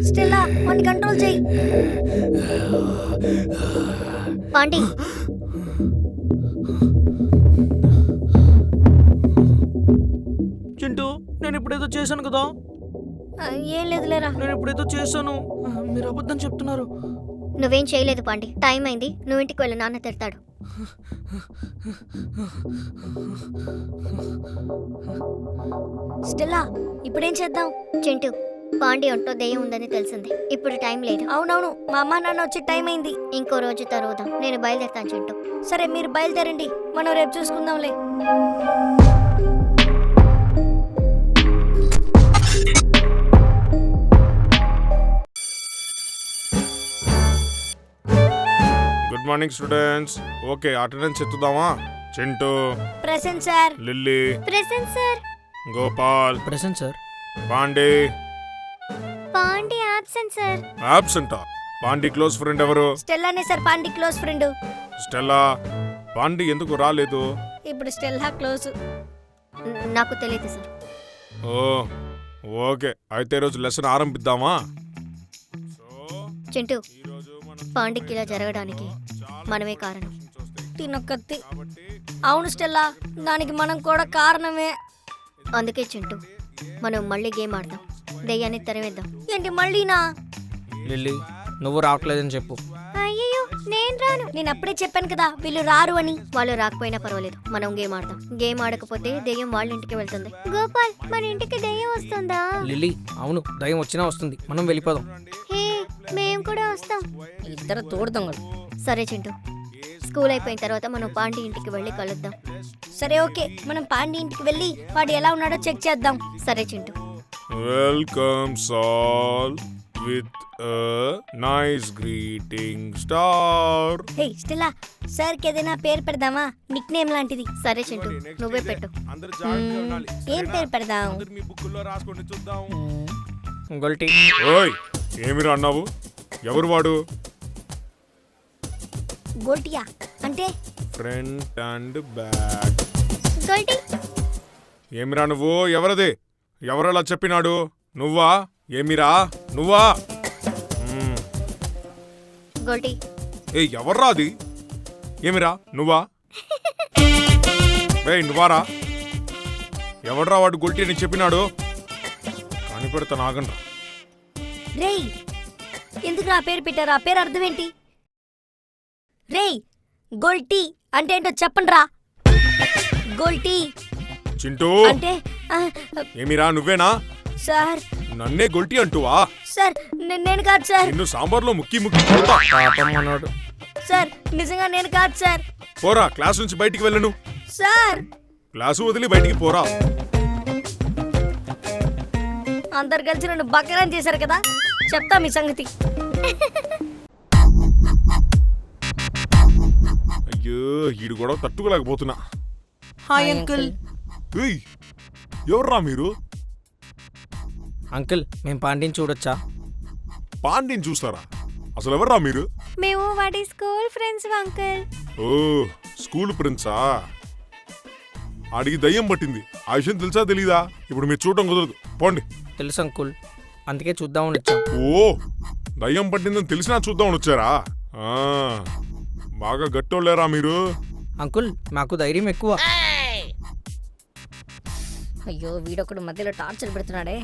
Stella వాడిని control చేయి. పాండి చింటూ, నేను ఇప్పుడేదో చేశాను కదా. ఏం లేదులేరా. నేను ఇప్పుడేదో చేశాను. మీరు అబద్ధం చెప్తున్నారు. నువ్వేం చేయలేదు పాండి. టైం అయింది, నువ్వు ఇంటికి వెళ్ళు, నాన్న తిడతాడు. స్టెల్లా ఇప్పుడేం చేద్దాం? చింటూ, పాండి ఒంట్లో దెయ్యం ఉందని తెలిసింది. ఇప్పుడు టైం లేదు. అవునవును, మా అమ్మ నాన్న వచ్చే టైం అయింది. ఇంకో రోజు తరువుదాం. నేను బయలుదేరుతాను చింటూ. సరే, మీరు బయలుదేరండి, మనం రేపు చూసుకుందాంలే. Good morning students. Okay, attendance ఎత్తుదామా? Chintu, present sir. Lily, present sir. Gopal, present sir. Pandey. Pandi absent sir. ఆబ్సెంటా? పాండి క్లోజ్ ఫ్రెండ్ ఎవరు? స్టెల్లానే sir Pandi close friend. Stella. Pandi ఎందుకు రాలేదు? ఇప్పుడు స్టెల్లా క్లోజ్. నాకు తెలియదు సార్. ఓ ఓకే, అయితే ఈరోజు లెసన్ ఆరంభిద్దామా? చింటూ, పాండికి ఇలా జరగడానికి మనమే కారణం. తినొక్కత్తి. అవును స్టెల్లా, దానికి మనం కూడా కారణమే. అందుకే చింటూ, మనం మళ్ళీ గేమ్ ఆడదాం. దెయ్యాన్ని తరివేద్దాం. ఏంటి మళ్ళీనా? లిల్లీ, నువ్వు రావట్లేదని చెప్పు. అయ్యో, నేను రాను. నేను అప్పుడే చెప్పాను కదా వీళ్ళు రారు అని. వాళ్ళు రాకపోయినా పర్వాలేదు, మనం గేమ్ ఆడదాం. గేమ్ ఆడకపోతే దెయ్యం వాళ్ళ ఇంటికి వెళ్తుంది. గోపాల్, మన ఇంటికి దెయ్యం వస్తుందా? లిల్లీ, అవును, దయ్యం వచ్చినా వస్తుంది. మనం వెళ్ళిపోదాం. హే, మేము కూడా వస్తాం. ఇద్దరు తోడు దొంగలు. సరే చింటూ, స్కూల్ అయిపోయిన తర్వాత మనం పాండి ఇంటికి వెళ్ళి కలుద్దాం. సరే ఓకే, మనం పాండి ఇంటికి వెళ్ళి వాడు ఎలా ఉన్నాడో చెక్ చేద్దాం. సరే Chintu. Welcomes all with nice greeting star. Hey Stella, sir కి ఏదైనా పేరు పెడదామా? నిక్ నేమ్ లాంటిది. సరే చింటూ, నువ్వే పెట్టు. ఏం పేరు పెడదాం? మీ బుక్కుల్లో రాసుకోండి చూద్దాం. గొల్టీ. ఓయ్, ఏమిరా అన్నావు? ఎవరు వాడు? గోల్టియా అంటే ఫ్రంట్ అండ్ బ్యాక్. గోల్టీ. ఏమిరా నువ్వు? ఎవరది? ఎవరలా చెప్పినాడు? నువ్వా? ఏమిరా నువ్వా? గోల్టీ. ఏ ఎవర్రా అది? ఏమిరా నువ్వా? నువ్వారా? ఎవడ్రా వాడు గొల్టీ అని చెప్పినాడు? కనిపెడతా నాగండ్రా. రేయ్, ఎందుకు ఆ పేరు పెట్టారు? ఆ పేరు అర్థం ఏంటి? రేయ్, గోల్టీ అంటే ఏంటో చెప్పండి రా. గోల్టీ చింటూ అంటే ఏమిరా నువ్వేనా? సార్. నన్నే గొల్టీ అంటువా? సార్ నేను కాదు సార్. నిన్ను సాంబార్లో ముక్కి ముక్కి కొడతా. పాపం అన్నాడు. సార్ నిజంగా నేను కాదు సార్. పోరా, క్లాస్ నుంచి బయటికి వెళ్ళను. సార్ క్లాసు వదిలి బయటికి పోరా. అందరు కలిసి నన్ను బకరాన్ చేశారు కదా, చెప్తా మీ సంగతి. అయ్యో, ఈడు కూడా తట్టుకోలేకపోతున్నా. Hi uncle. ఏయ్, ఎవర్రా మీరు? అంకుల్, మేము పాండిని చూడొచ్చా? పాండిని చూస్తారా? అసలు ఎవర్రా మీరు? మేము వాడి స్కూల్ ఫ్రెండ్స్ అంకుల్. ఓ, స్కూల్ ఫ్రెండ్సా? ఆడికి దయ్యం పట్టింది. ఆ విషయం తెలుసా తెలీదా? ఇప్పుడు మీరు చూడటం కుదరదు, పోండి. తెలుసు అంకుల్, అందుకే చూద్దామని వచ్చాం. ఓ, దయ్యం పట్టిందని తెలిసినా చూద్దామని వచ్చారా? బాగా గట్టోళ్ళేరా మీరు. అంకుల్, మాకు ధైర్యం ఎక్కువ. అయ్యో, వీడొకడు మధ్యలో టార్చర్ పెడుతున్నాడే.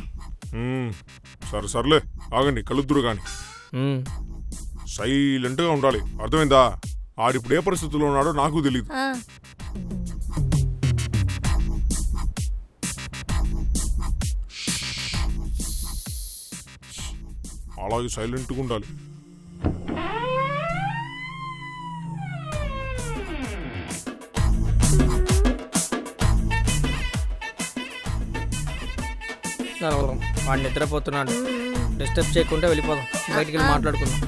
సరే సర్లే, ఆగండి, కలుద్దురు గాని. మ్మ్. సైలెంట్గా ఉండాలి, అర్థమైందా? ఆడిప్పుడు ఏ పరిస్థితుల్లో ఉన్నాడో నాకు తెలియదు. అలాగే సైలెంట్గా ఉండాలి. వాడు నిద్రపోతున్నాడు, డిస్టర్బ్ చేయకుండా వెళ్ళిపోదాం. బయటికి వెళ్ళి మాట్లాడుకుందాం.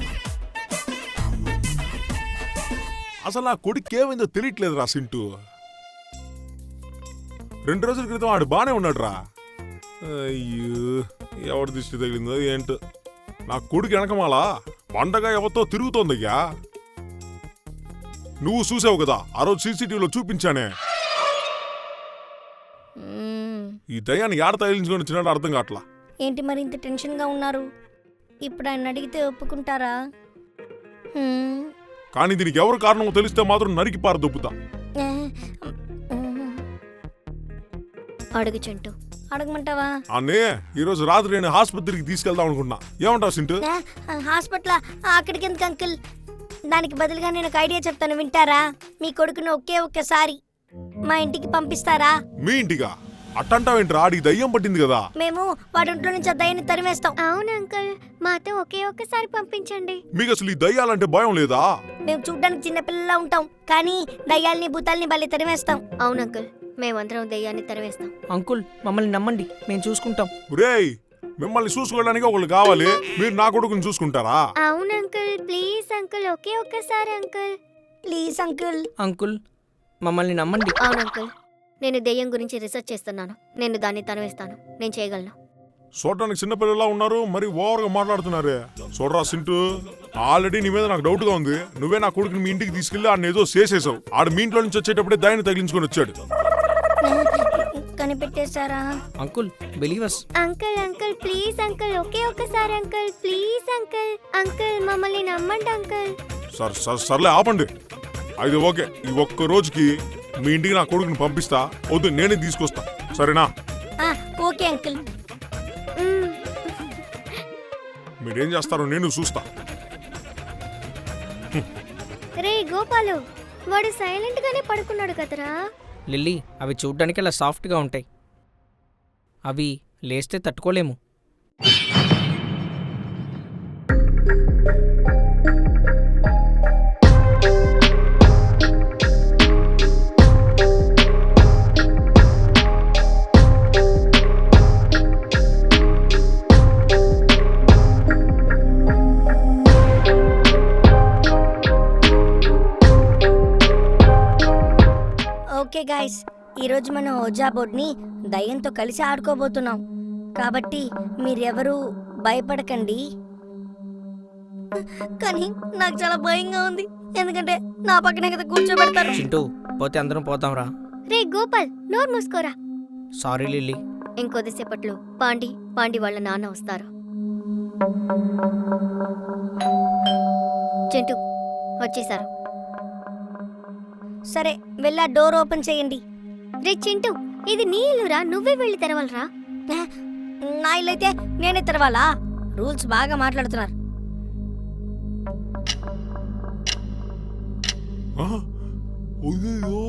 అసలు నా కొడుకు ఏమైందో తెలియట్లేదు రా సింటూ. 2 రోజుల క్రితం ఆడు బానే ఉన్నాడు రా. అయ్యో, ఎవరి దిష్టి తగిలిందో ఏంటో. నా కొడుకు వెనకమాలా పండగ ఎవరితో తిరుగుతోందయ్యా. నువ్వు చూసావు కదా, ఆ రోజు సీసీటీవీలో చూపించానే. ఈ దయ్యాన్ని ఏడ తగిలించుకొని వచ్చినాడో అర్థం కావట్లా. ఏంటి మరి ఇంత టెన్షన్గా ఉన్నారు? ఇప్పుడు ఆయన అడిగితే ఒప్పుకుంటారా? హ్మ్. కానీ దీనికి ఎవరు కారణమో తెలిస్తే మాత్రం నరికి పారదొబ్బుతా. అడుగు చింటూ. అడగమంటావా? అన్నే ఈరోజు రాత్రి నేను ఆసుపత్రికి తీసుకెళ్దాం అనుకున్నా. ఏమంటావు సింటు? హాస్పిటల్ అక్కడికి ఎందుకు అంకుల్? దానికి బదులుగా నేను ఒక ఐడియా చెప్తాను, వింటారా? మీ కొడుకును ఒక్కసారి మా ఇంటికి పంపిస్తారా? మీ ఇంటిగా? అట్టంటావేంట్రా? ఆడికి దయ్యం పట్టింది కదా. మేము వాడి ఇంట్లో నుంచి ఆ దయ్యాన్ని తరిమేస్తాం. అవును అంకుల్, మాతో ఒక్కసారి పంపించండి. మీకు అసలు ఈ దయ్యాలంటే భయం లేదా? మేము చూడ్డానికి చిన్నపిల్లలా ఉంటాం, కానీ దయ్యాల్ని భూతాల్ని బలి తరిమేస్తాం. అవును అంకుల్, మేమందరం దెయ్యాన్ని తరివేస్తాం. అంకుల్ మమ్మల్ని నమ్మండి, మేము చూసుకుంటాం. రేయ్, మిమ్మల్ని చూసుకోవడానికి ఒకళ్ళు కావాలి. మీరు నా కొడుకుని చూసుకుంటారా? అవును అంకుల్, ప్లీజ్ అంకుల్, ఒక్కసారి అంకుల్. Please uncle. అంకుల్ మమ్మల్ని నమ్మండి. అవును అంకుల్, నేను దెయ్యం గురించి రీసెర్చ్ చేస్తున్నాను. నేను దాన్ని తరివేస్తాను. నేను చేయగలను. చూడడానికి చిన్నపిల్లలా ఉన్నారు, మరి ఓవర్గా మాట్లాడుతున్నారే. చూడరా సింటు, ఆల్రెడీ నీ మీద నాకు డౌట్ గా ఉంది. నువ్వే నా కొడుకుని మీ ఇంటికి తీసుకెళ్లి ఆడిని ఏదో చేసేసావు. ఆడు మీ ఇంట్లో నుంచి వచ్చేటప్పుడే దాన్ని తగిలించుకొని వచ్చాడు. కనిపెట్టేశారా? Uncle believers. Uncle uncle please uncle, ఒక్కసారి అంకుల్, ప్లీజ్ అంకుల్. అంకుల్ మమ్మల్ని నమ్మండి అంకుల్. సర్లే ఆపండి. అయితే ఓకే, ఈ ఒక్క రోజుకి మీ ఇంటికి నా కొడుకుని పంపిస్తా. వద్దు, నేనే తీసుకొస్తా, సరేనా? Okay uncle. మీరేం చేస్తారో నేను చూస్తా. రే గోపాలు, వాడు సైలెంట్ గానే పడుకున్నాడు కదరా. లిల్లీ, అవి చూడ్డానికి అలా సాఫ్ట్గా ఉంటాయి. అవి లేస్తే తట్టుకోలేము. ఓకే గాయ్స్, ఈరోజు మనం ఓజా బోర్డ్ని దయ్యంతో కలిసి ఆడుకోబోతున్నాం. కాబట్టి మీరెవరూ భయపడకండి. కానీ నాకు చాలా భయంగా ఉంది, ఎందుకంటే నా పక్కనే కదా కూర్చోబెడతారు. చింటూ, పోతే అందరం పోతాంరా. రే గోపాల్, నోరు మూసుకోరా. Sorry lily. ఇంకొద్దిసేపట్లో పాండి వాళ్ళ నాన్న వస్తారు. చింటూ వచ్చేసారు. సరే, వెళ్ళా డోర్ ఓపెన్ చేయండి. రే చింటూ, ఇది నీ ఇల్లురా, నువ్వే వెళ్ళి తెరవాలరా. నా ఇల్లు అయితే నేనే తెరవాలా? రూల్స్ బాగా మాట్లాడుతున్నారు. అయ్యో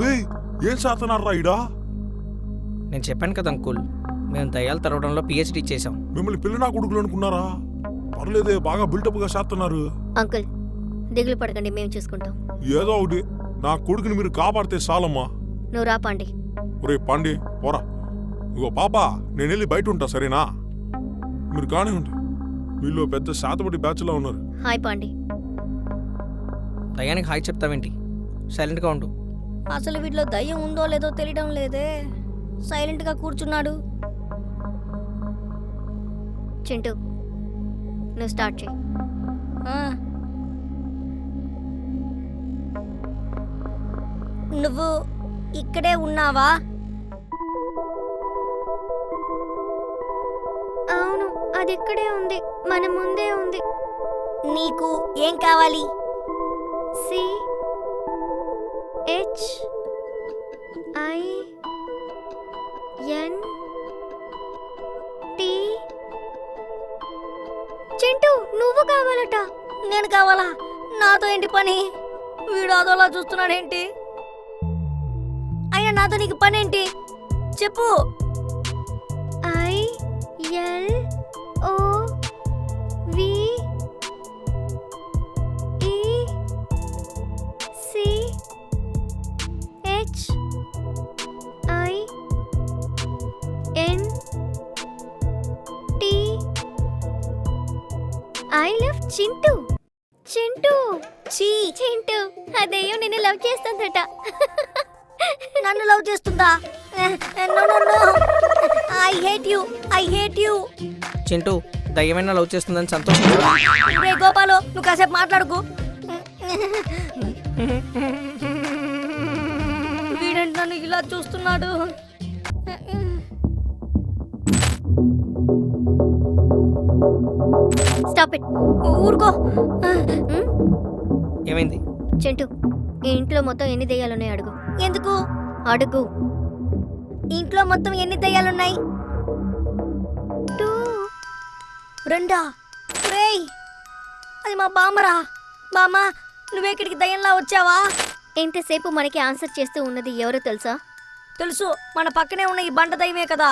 రేయ్, ఏం చేస్తున్నారా ఈడా? నేను చెప్పాను కదా అంకుల్, మేము దయ్యాలు తరవడంలో పిహెచ్డీ చేసాం. మిమ్మల్ని పిల్ల నా కొడుకులు అనుకున్నారా? పర్లేదే, బాగా బిల్డప్ గా చేస్తున్నారు. అంకుల్ దిగులు పడకండి, మేము చూసుకుంటాం. ఏదో ఒకటి, నా కొడుకుని మీరు కాపాడితే చాలమ్మా. నువ్వు రా పాండి. ఒరే పాండి, పోరా. ఇగో పాపా, నేను వెళ్ళి బయట ఉంటా, సరేనా? మీరు కానివ్వండి. వీళ్ళు పెద్ద శాతపడి బ్యాచ్లా ఉన్నారు. హాయ్ పాండి. దయ్యానికి హాయ్ చెప్తావేంటి? సైలెంట్గా ఉండు. అసలు వీటిలో దయ్యం ఉందో లేదో తెలియడం లేదే, సైలెంట్ గా కూర్చున్నాడు. చింటూ, నువ్వు స్టార్ట్ చేయి. నువ్వు ఇక్కడే ఉన్నావా? అవును, అది ఇక్కడే ఉంది, మన ముందే ఉంది. నీకు ఏం కావాలి? CHINT. చింటూ, నువ్వు కావాలట. నేను కావాలా? నాతో ఏంటి పని? వీడు అదోలా చూస్తున్నాడేంటి? అయినా నాతో నీకు పని ఏంటి చెప్పు. I love Chintu. చింటూ, చింటూ, అదేయో నిన్ను లవ్ చేస్తుందట. నన్ను లవ్ చేస్తుందా? No no no, I hate you. Chintu, దయ్యమైనా లవ్ చేస్తుందని సంతోషం. రే గోపాలు, నువ్వు కాసేపు మాట్లాడుకు. వీడంటే నన్ను ఇలా చూస్తున్నాడు. Stop it. ఊరుకో. ఏమైంది? చింటూ, ఈ ఇంట్లో మొత్తం ఎన్ని దెయ్యాలున్నాయి అడుగు. ఎందుకు? అడుగు. ఇంట్లో మొత్తం ఎన్ని దయ్యాలున్నాయి? 2. 2. రేయ్, అది మా బామ్మరా. బామ్మ, నువ్వెక్కడికి దయ్యంలా వచ్చావా? ఇంతసేపు మనకి ఆన్సర్ చేస్తూ ఉన్నది ఎవరో తెలుసా? తెలుసు, మన పక్కనే ఉన్న ఈ బండ దయ్యమే కదా.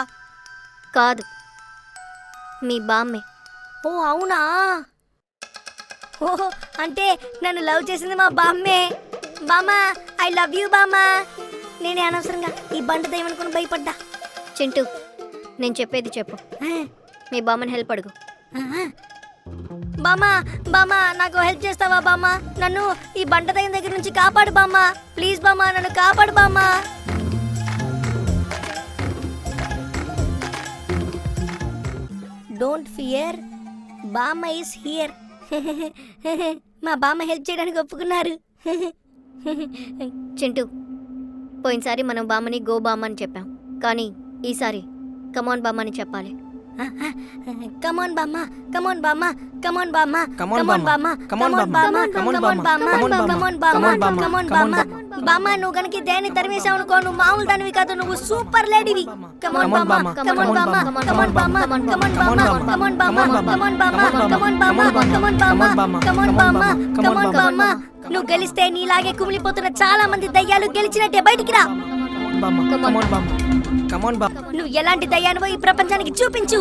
కాదు, మీ బామ్మే. ఓ అవునా? ఓహో, అంటే నన్ను లవ్ చేసింది మా బామ్మే. బామ్మ, ఐ లవ్ యూ బామ్మ. నేనే అనవసరంగా ఈ బండ దయ్యం అనుకుని భయపడ్డా. చింటూ, నేను చెప్పేది చెప్పు. మీ బామ్మని హెల్ప్ అడుగు. బామ్మ, బామ్మ, నాకు హెల్ప్ చేస్తావా బామ్మ? నన్ను ఈ బండ దయ్యం దగ్గర నుంచి కాపాడు బామ్మ. ప్లీజ్ బామ్మ, నన్ను కాపాడు బామ్మ. డోంట్ ఫియర్, బామ్మ ఈస్ హియర్. మా బామ్మ హెల్ప్ చేయడానికి ఒప్పుకున్నారు. చింటూ, పోయినసారి మనం బామ్మని గో బామ్మ అని చెప్పాం, కానీ ఈసారి కమాన్ బామ్మ అని చెప్పాలి. కమాన్ బామ్మ, కమాన్ బామ్మ, కమాన్ బామ్మ, Come on, కమాన్ బామ్మ, Bamma. Come on, come on Bamma. బామ్మ, Come on, కమాన్ Bamma. బామ్మ, Come on, Bamma. కమాన్ బామ్మ, Come on, Bamma. Come on Come on, బామ్మ. Bamma. బామ్మ, నువ్వు కనుక దేన్ని తరిమేసావు అనుకో, నువ్వు మామూలు దానివి కాదు, నువ్వు సూపర్ లేడీవి. కమాన్ బామ్మ, కమాన్ బామ్మ, కమాన్ బామ్మ, కమాన్ బామ్మ, కమాన్ బామ్మ, కమాన్ బామ్మ, కమాన్ బామ్మ, కమాన్ బామ్మ, కమాన్ బామ్మ, కమాన్ బామ్మ. నువ్వు గెలిస్తే నీలాగే కుమిలిపోతున్న చాలా మంది దయ్యాలు గెలిచినట్టే. బయటికి రా. బామ్మ, come on, బామ్మ. Come on, బామ్మ. నువ్వు ఎలాంటి దయ్యానివో ఈ ప్రపంచానికి చూపించు.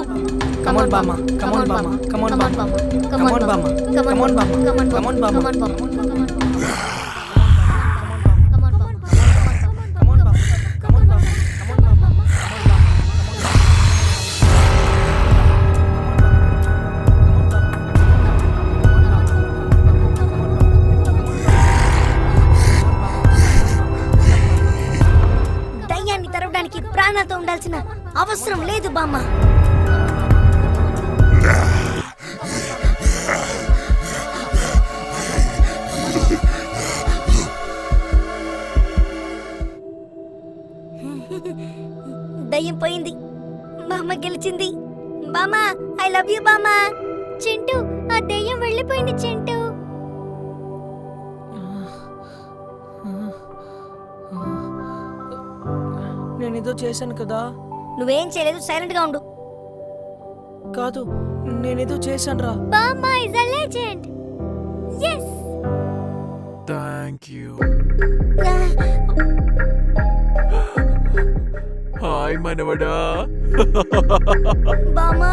Come on, బామ్మ. Come on, బామ్మ. Come on, బామ్మ. Come on, బామ్మ. Come on, బామ్మ. Come on, బామ్మ. దయ్యాన్ని తరవడానికి ప్రాణాలతో ఉండాల్సిన అవసరం లేదు బామ్మ. దయ్యం పోయింది, బామ్మ గెలిచింది. బామ్మ, ఐ లవ్ యూ బామ్మ. చింటూ, ఆ దెయ్యం వెళ్ళిపోయింది చింటూ. నేనేదో చేశాను కదా. నువ్వేం చేయలేదు, సైలెంట్ గా ఉండు. కాదు, నేనేదో చేశాను రా. బామ్మ is a legend. yes. Thank you. Hi మనవడా. బామ్మ,